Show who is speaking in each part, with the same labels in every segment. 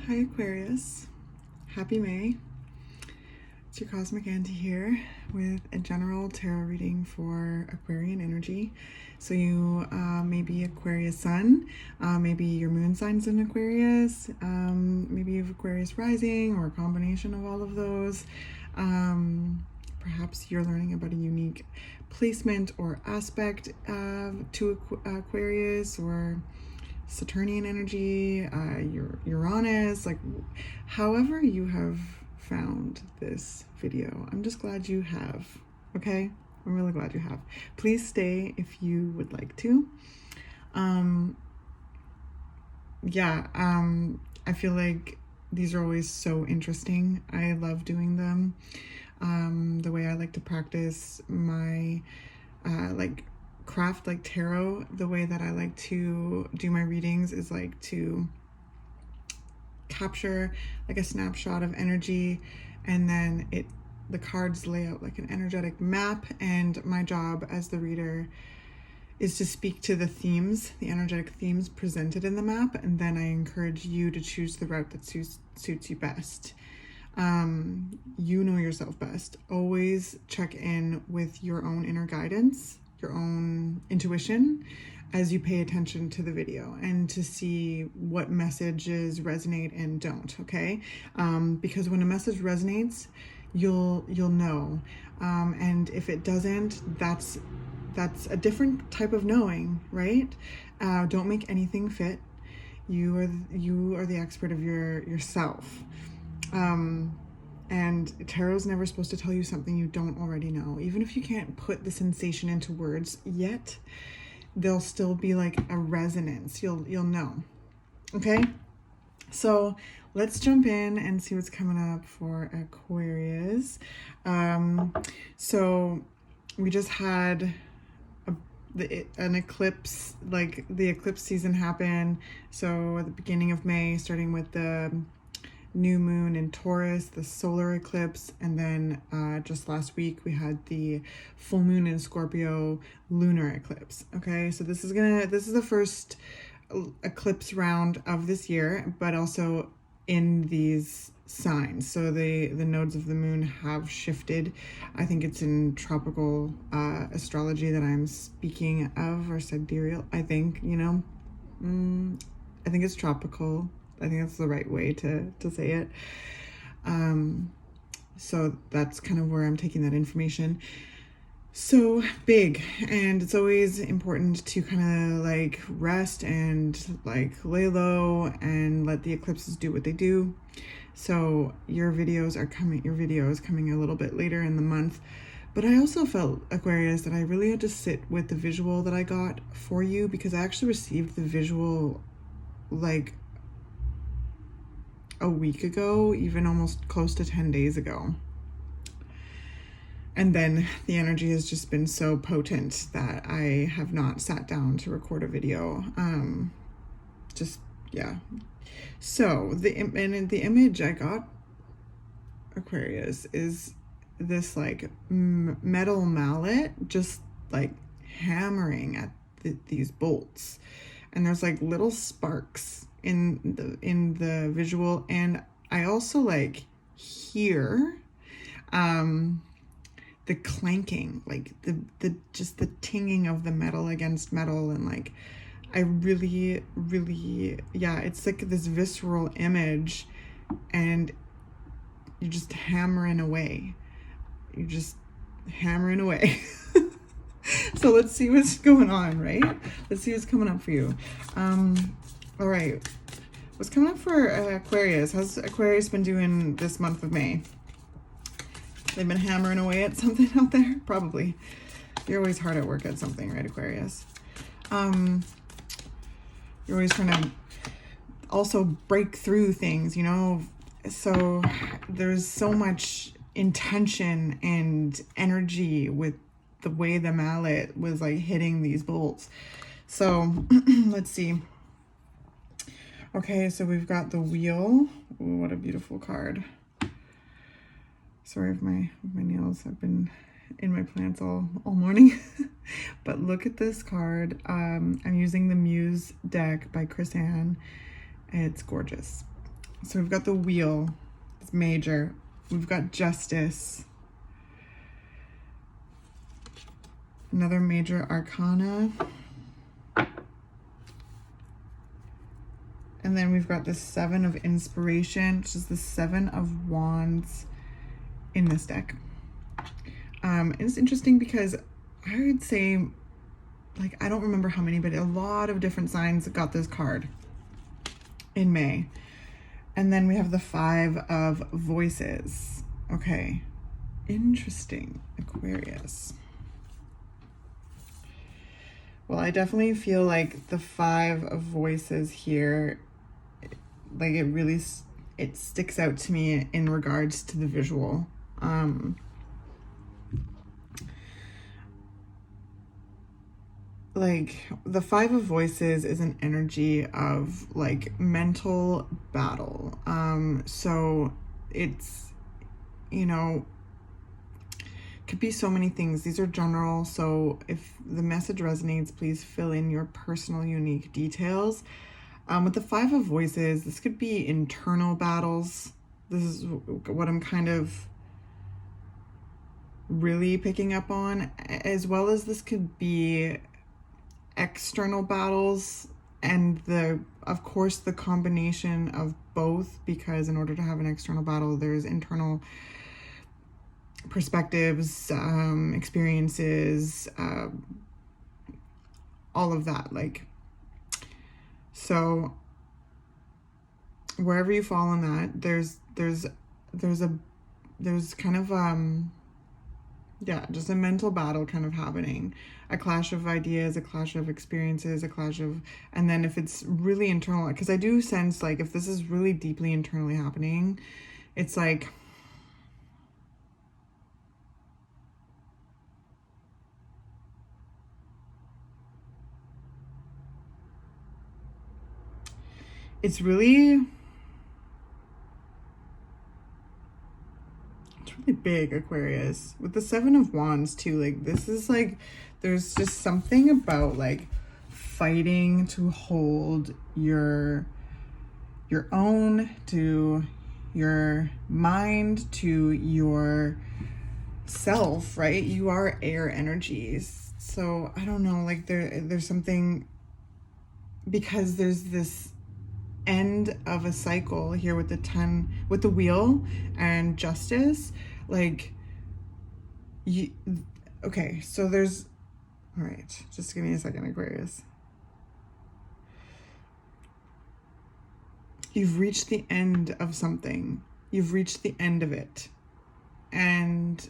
Speaker 1: Hi Aquarius, happy May. It's your Cosmic Auntie here with a general tarot reading for Aquarian energy. So you may be Aquarius sun, maybe your moon sign's in Aquarius, maybe you have Aquarius rising or a combination of all of those. Perhaps you're learning about a unique placement or aspect to Aquarius, or Saturnian energy, Uranus, like however you have found this video. I'm just glad you have, okay? I'm really glad you have. Please stay if you would like to. I feel like these are always so interesting. I love doing them. The way I like to practice my craft like tarot, the way that I like to do my readings is like to capture like a snapshot of energy, and then the cards lay out like an energetic map, and my job as the reader is to speak to the themes, the energetic themes presented in the map, and then I encourage you to choose the route that suits you best. You know yourself best. Always check in with your own inner guidance, your own intuition, as you pay attention to the video, and to see what messages resonate and don't, okay? Because when a message resonates, you'll know, and if it doesn't, that's a different type of knowing, right? Don't make anything fit. You are the expert of yourself. And tarot's never supposed to tell you something you don't already know. Even if you can't put the sensation into words yet, there'll still be like a resonance. You'll know. Okay? So let's jump in and see what's coming up for Aquarius. So we just had an eclipse, like the eclipse season happened. So at the beginning of May, starting with the new moon in Taurus, the solar eclipse, and then just last week we had the full moon in Scorpio lunar eclipse. Okay, so this is the first eclipse round of this year, but also in these signs. So the nodes of the moon have shifted. I think it's in tropical astrology that I'm speaking of, or sidereal. I think, I think it's tropical. I think that's the right way to say it. So that's kind of where I'm taking that information. So big, and it's always important to kind of like rest and like lay low and let the eclipses do what they do. So your video is coming a little bit later in the month. But I also felt, Aquarius, that I really had to sit with the visual that I got for you, because I actually received the visual like a week ago, even almost close to 10 days ago. And then the energy has just been so potent that I have not sat down to record a video. So the image I got, Aquarius, is this like metal mallet just like hammering at these bolts, and there's like little sparks in the visual, and I also like hear the clanking, like the just the tinging of the metal against metal, and like I really it's like this visceral image, and you're just hammering away. So let's see what's going on, right? Let's see what's coming up for you. All right, what's coming up for Aquarius? How's Aquarius been doing this month of May? They've been hammering away at something out there? Probably. You're always hard at work at something, right, Aquarius? You're always trying to also break through things, So there's so much intention and energy with the way the mallet was like hitting these bolts. So let's see. Okay, so we've got the wheel. Ooh, what a beautiful card. Sorry if my nails have been in my plants all morning. But look at this card. I'm using the Muse deck by Chris Ann. It's gorgeous. So we've got the wheel, it's major. We've got justice, another major arcana. And then we've got the 7 of inspiration, which is the 7 of wands in this deck. It's interesting because I would say, like, I don't remember how many, but a lot of different signs got this card in May. And then we have the 5 of voices. Okay, interesting, Aquarius. Well, I definitely feel like the 5 of voices here, like it really, it sticks out to me in regards to the visual. Like the 5 of voices is an energy of like mental battle. So it's, you know, could be so many things. These are general, so if the message resonates, please fill in your personal unique details. With the 5 of voices, this could be internal battles. This is what I'm kind of really picking up on, as well as this could be external battles, and of course the combination of both, because in order to have an external battle, there's internal perspectives, experiences, all of that. Like, so wherever you fall in that, there's kind of yeah, just a mental battle kind of happening, a clash of ideas, a clash of experiences, a clash of, and then if it's really internal, because I do sense like if this is really deeply internally happening, it's like it's really big, Aquarius, with the 7 of wands too. Like this is like, there's just something about like fighting to hold your own, to your mind, to your self, right? You are air energies, so I don't know, like there's something, because there's this end of a cycle here with the 10, with the wheel and justice. Like you, okay, so there's, all right, just give me a second, Aquarius. You've reached the end of something, you've reached the end of it, and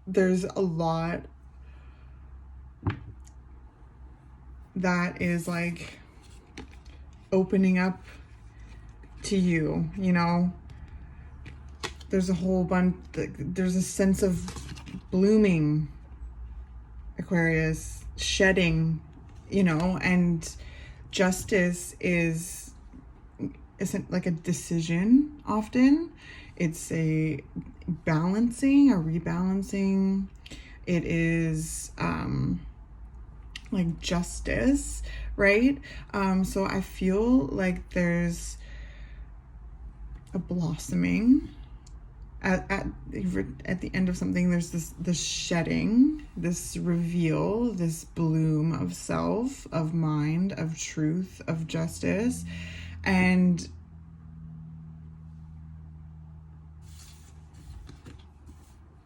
Speaker 1: there's a lot that is like opening up to you, you know. There's a whole bunch, there's a sense of blooming, Aquarius, shedding, you know, and justice isn't like a decision often. It's a balancing, a rebalancing. It is like justice, right? So I feel like there's a blossoming at the end of something. There's this shedding, this reveal, this bloom of self, of mind, of truth, of justice. And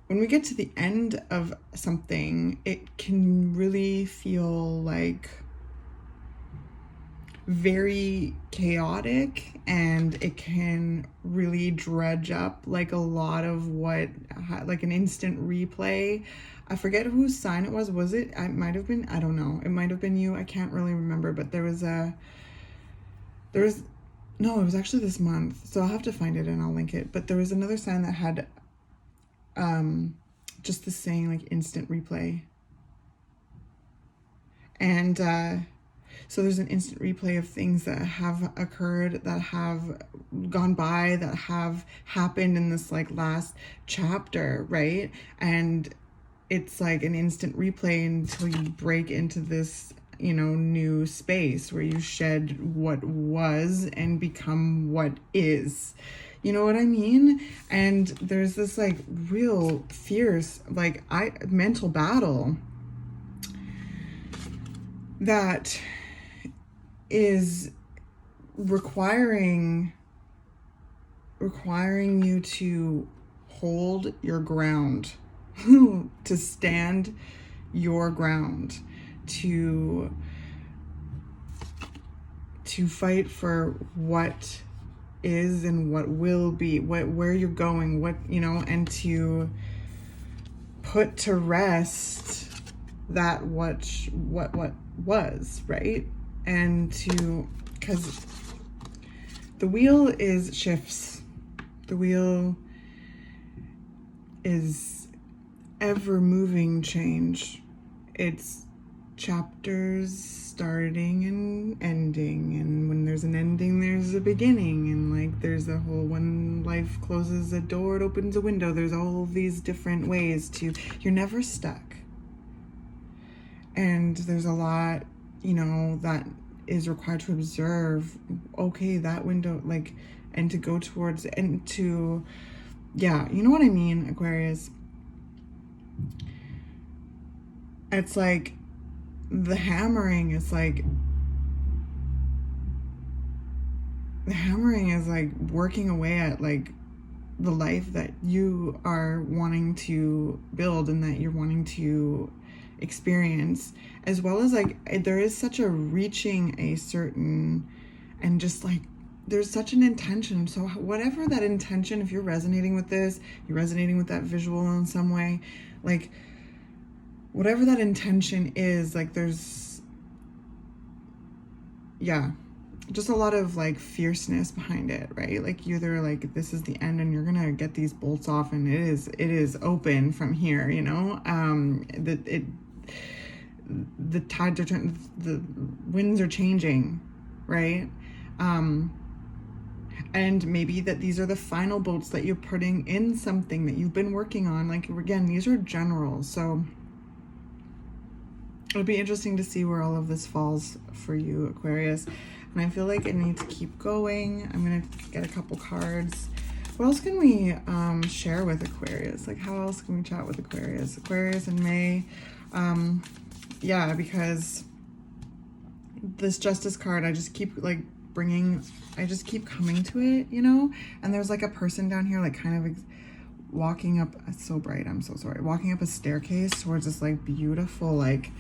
Speaker 1: when we get to the end of something, it can really feel like very chaotic, and it can really dredge up like a lot of what, like an instant replay. I forget whose sign it was. Was it, it might have been, I don't know, it might have been you, I can't really remember, but no, it was actually this month, so I'll have to find it and I'll link it. But there was another sign that had just the saying like instant replay, and so there's an instant replay of things that have occurred, that have gone by, that have happened in this like last chapter, right? And it's like an instant replay until you break into this, new space where you shed what was and become what is. You know what I mean? And there's this like real fierce, like mental battle that is requiring you to hold your ground, to stand your ground, to fight for what is and what will be, where you're going, and to put to rest that what was, right? And because the wheel shifts. The wheel is ever moving change. It's chapters starting and ending, and when there's an ending there's a beginning, and like there's a whole, when life closes a door it opens a window. There's all these different ways you're never stuck, and there's a lot that is required to observe, okay, that window, like, and to go towards, and to, yeah, you know what I mean, Aquarius? It's like the hammering is like working away at like the life that you are wanting to build and that you're wanting to experience, as well as like there is such a reaching a certain, and just like there's such an intention. So whatever that intention, if you're resonating with this, you're resonating with that visual in some way, like whatever that intention is, like there's, yeah, just a lot of like fierceness behind it, right? Like either like this is the end and you're gonna get these bolts off and it is open from here, the tides are turning, the winds are changing, right? And maybe that these are the final bolts that you're putting in something that you've been working on. Like, again, these are general, so it'll be interesting to see where all of this falls for you, Aquarius. And I feel like I need to keep going. I'm gonna get a couple cards. What else can we share with Aquarius? Like, how else can we chat with Aquarius? Aquarius in May. Yeah, because this Justice card, I just keep like I just keep coming to it, and there's like a person down here like kind of walking up, it's so bright, I'm so sorry, walking up a staircase towards this like beautiful like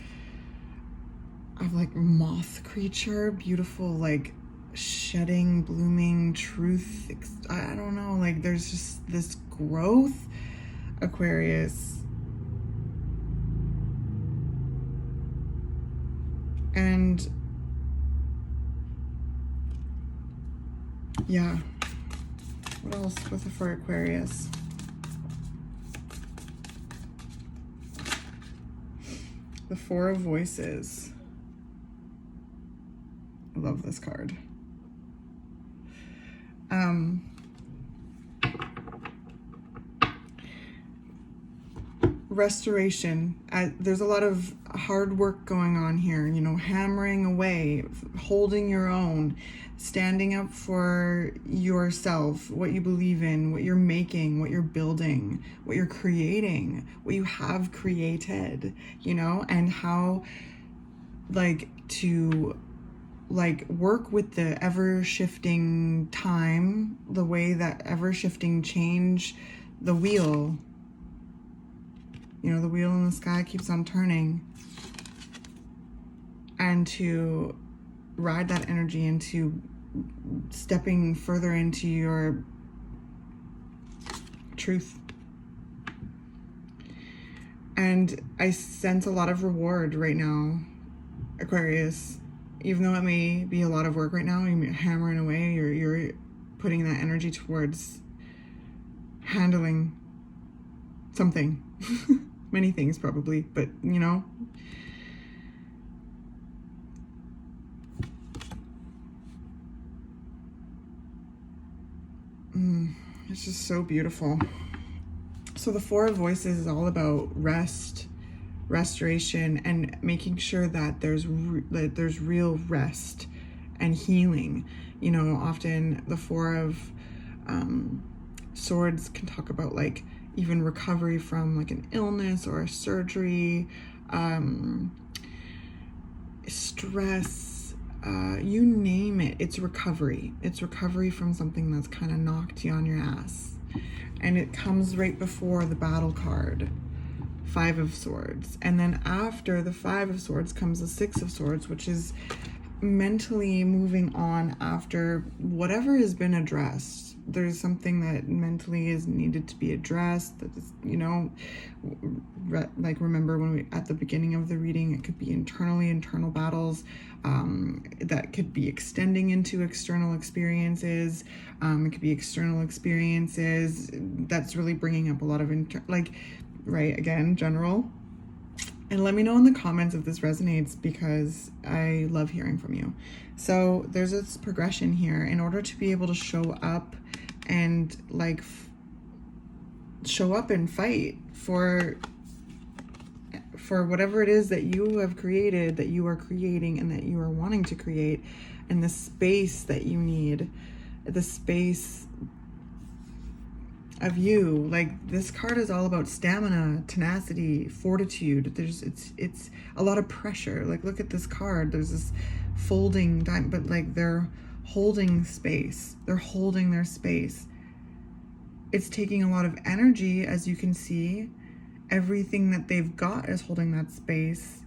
Speaker 1: moth creature, beautiful like shedding, blooming truth. I don't know, like there's just this growth, Aquarius. And yeah, what else was it for Aquarius? The Four of Voices. I love this card. Restoration. There's a lot of hard work going on here, hammering away, holding your own, standing up for yourself, what you believe in, what you're making, what you're building, what you're creating, what you have created, and how to work with the ever-shifting time, the way that ever-shifting change, the wheel, the wheel in the sky keeps on turning, and to ride that energy into stepping further into your truth. And I sense a lot of reward right now, Aquarius. Even though it may be a lot of work right now, you're hammering away, you're putting that energy towards handling something. Many things probably, but it's just so beautiful. So the Four of Voices is all about rest, restoration and making sure that there's real rest and healing. You know, often the Four of Swords can talk about like even recovery from like an illness or a surgery, stress, you name it. It's recovery. It's recovery from something that's kind of knocked you on your ass. And it comes right before the battle card, Five of Swords. And then after the Five of Swords comes the Six of Swords, which is mentally moving on after whatever has been addressed. There's something that mentally is needed to be addressed, that is, you know, like remember when we at the beginning of the reading, it could be internal battles, that could be extending into external experiences. It could be external experiences that's really bringing up a lot of right, again, general. And let me know in the comments if this resonates, because I love hearing from you. So there's this progression here. In order to be able to show up and like show up and fight for whatever it is that you have created, that you are creating, and that you are wanting to create, and the space that you need, the space of you. Like, this card is all about stamina, tenacity, fortitude. It's a lot of pressure. Like, look at this card. There's this folding time, but like they're holding space. They're holding their space. It's taking a lot of energy, as you can see. Everything that they've got is holding that space.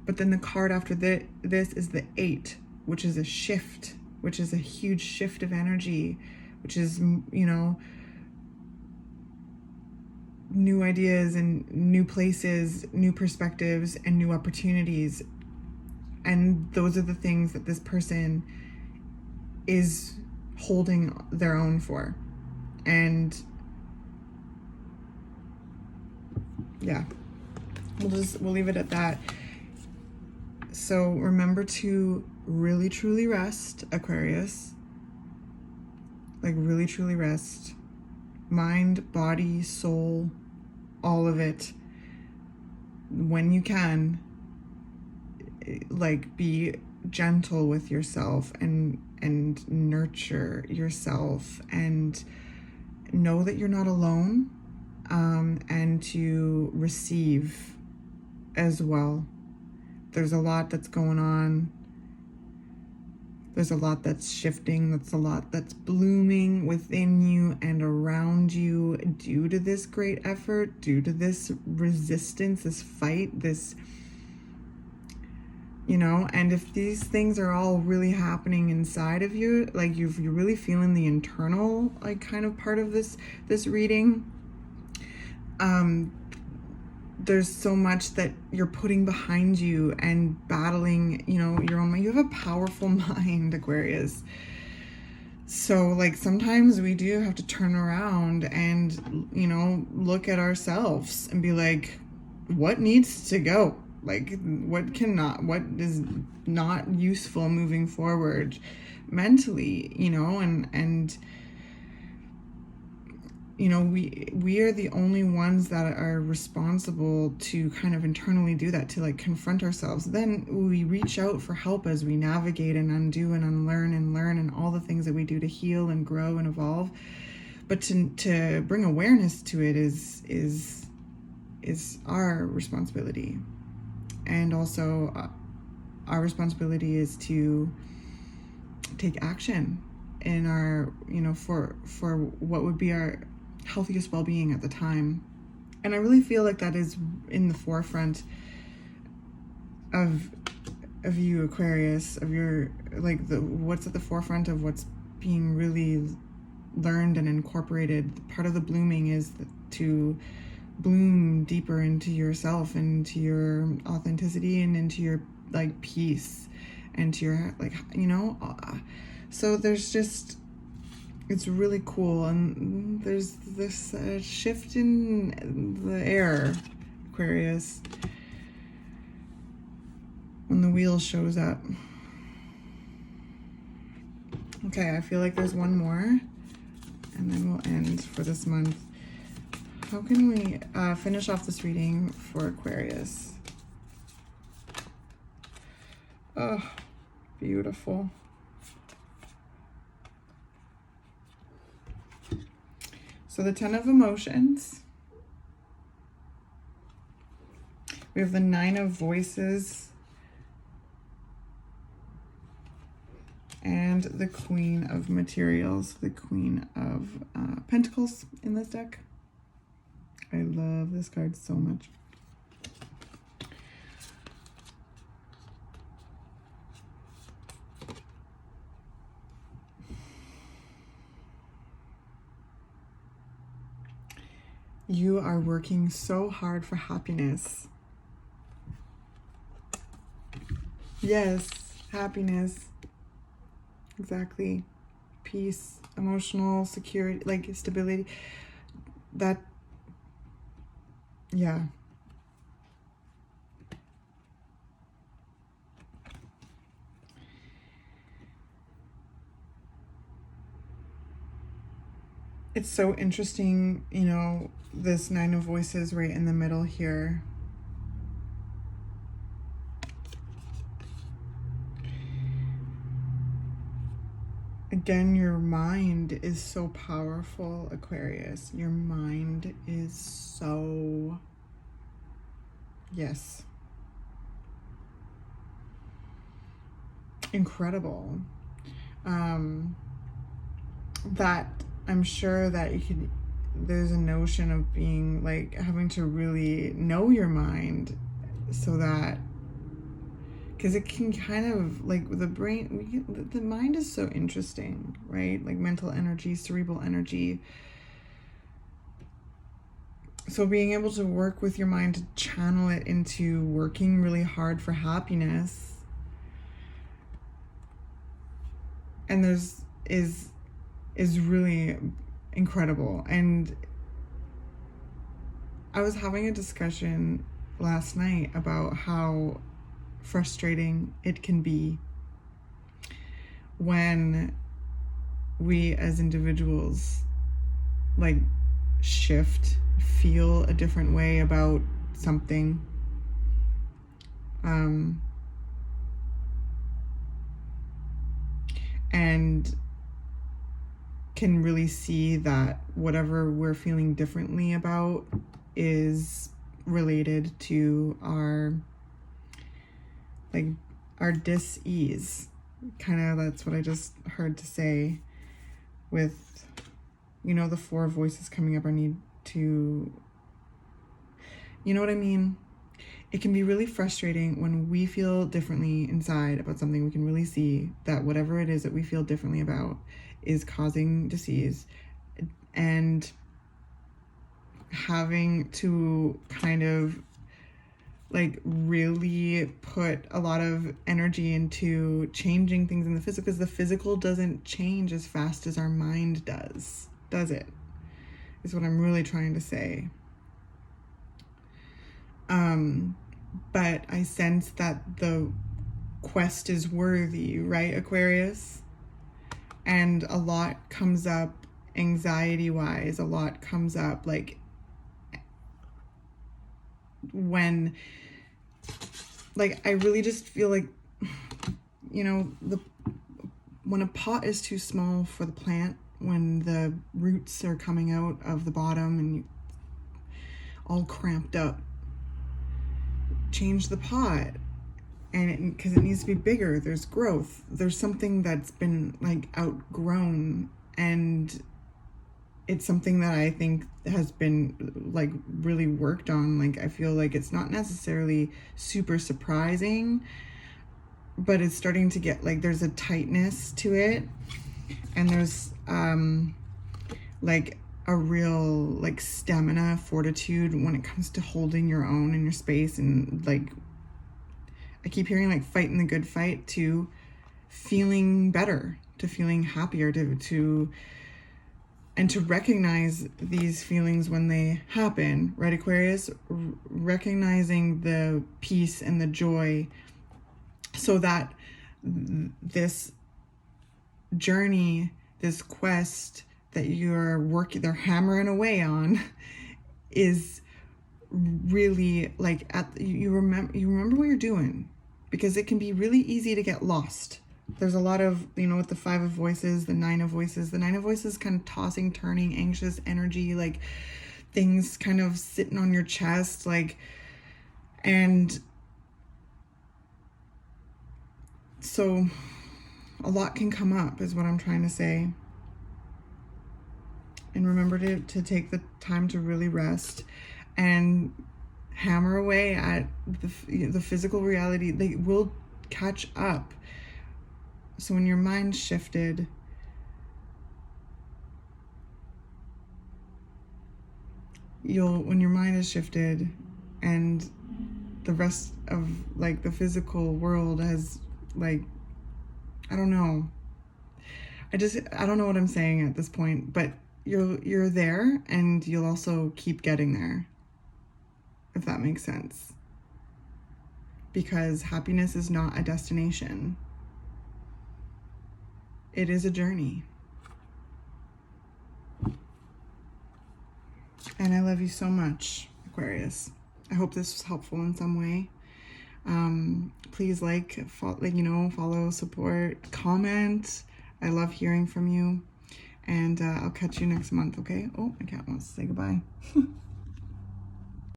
Speaker 1: But then the card after this is the 8, which is a shift, which is a huge shift of energy, which is, you know, new ideas and new places, new perspectives, and new opportunities. And those are the things that this person is holding their own for. And yeah, we'll leave it at that. So remember to really truly rest, Aquarius. Like, really truly rest. Mind, body, soul, all of it. When you can, like, be gentle with yourself and nurture yourself, and know that you're not alone, and to receive as well. There's a lot that's going on. There's a lot that's shifting. That's a lot that's blooming within you and around you due to this great effort, due to this resistance, this fight, this, you know. And if these things are all really happening inside of you, like you're really feeling the internal, like, kind of part of this reading, there's so much that you're putting behind you and battling, you know, your own mind. You have a powerful mind, Aquarius. So, like, sometimes we do have to turn around and, you know, look at ourselves and be like, what needs to go? Like, what is not useful moving forward mentally, you know, and you know, we are the only ones that are responsible to kind of internally do that, to like confront ourselves. Then we reach out for help as we navigate and undo and unlearn and learn and all the things that we do to heal and grow and evolve. But to bring awareness to it is our responsibility. And also our responsibility is to take action in our, you know, for what would be our healthiest well-being at the time. And I really feel like that is in the forefront of you, Aquarius, of your, like, what's at the forefront of what's being really learned and incorporated. Part of the blooming is to bloom deeper into yourself, into your authenticity, and into your, like, peace, and to your, like, you know. So there's just, it's really cool. And there's this shift in the air, Aquarius, when the wheel shows up. Okay, I feel like there's one more, and then we'll end for this month. how can we finish off this reading for Aquarius? Oh, beautiful. So the 10 of Emotions. We have the 9 of Voices. And the Queen of Materials, the Queen of Pentacles in this deck. I love this card so much. You are working so hard for happiness. Yes, happiness. Exactly. Peace, emotional security, like stability. That, yeah. It's so interesting, you know, this 9 of Voices right in the middle here. Again, your mind is so powerful, Aquarius. Your mind is so, yes, incredible. That I'm sure that you could, there's a notion of being like having to really know your mind so that, because it can kind of like the brain, the mind is so interesting, right? Like mental energy, cerebral energy. So being able to work with your mind to channel it into working really hard for happiness, and is really incredible. And I was having a discussion last night about how frustrating it can be when we as individuals like shift, feel a different way about something. And can really see that whatever we're feeling differently about is related to our dis-ease. Kind of, that's what I just heard to say with, you know, the 4 voices coming up. I need to, you know what I mean? It can be really frustrating when we feel differently inside about something. We can really see that whatever it is that we feel differently about is causing disease, and having to kind of like really put a lot of energy into changing things in the physical, because the physical doesn't change as fast as our mind does it? Is what I'm really trying to say. But I sense that the quest is worthy, right, Aquarius? And a lot comes up anxiety-wise, a lot comes up like when, like, I really just feel like, you know, when a pot is too small for the plant, when the roots are coming out of the bottom and you all cramped up, change the pot, and because it needs to be bigger, there's growth, there's something that's been like outgrown, and it's something that I think has been like really worked on. Like I feel like it's not necessarily super surprising, but it's starting to get like there's a tightness to it, and there's like a real like stamina, fortitude when it comes to holding your own in your space, and like I keep hearing like fighting the good fight to feeling better, to feeling happier, to and to recognize these feelings when they happen, right, Aquarius? Recognizing the peace and the joy, so that this journey, this quest that you're working, they're hammering away on, is really like you remember what you're doing, because it can be really easy to get lost. There's a lot of, with the 5 of voices, the 9 of voices, the 9 of voices kind of tossing, turning, anxious energy, like things kind of sitting on your chest, like, and so a lot can come up is what I'm trying to say. And remember to take the time to really rest and hammer away at the physical reality. They will catch up. So when your mind's shifted, when your mind is shifted and the rest of like the physical world has like, I don't know. I don't know what I'm saying at this point, but you're there, and you'll also keep getting there, if that makes sense. Because happiness is not a destination. It is a journey. And I love you so much, Aquarius. I hope this was helpful in some way. Please follow, support, comment. I love hearing from you. And I'll catch you next month, okay? Oh, my cat wants to say goodbye.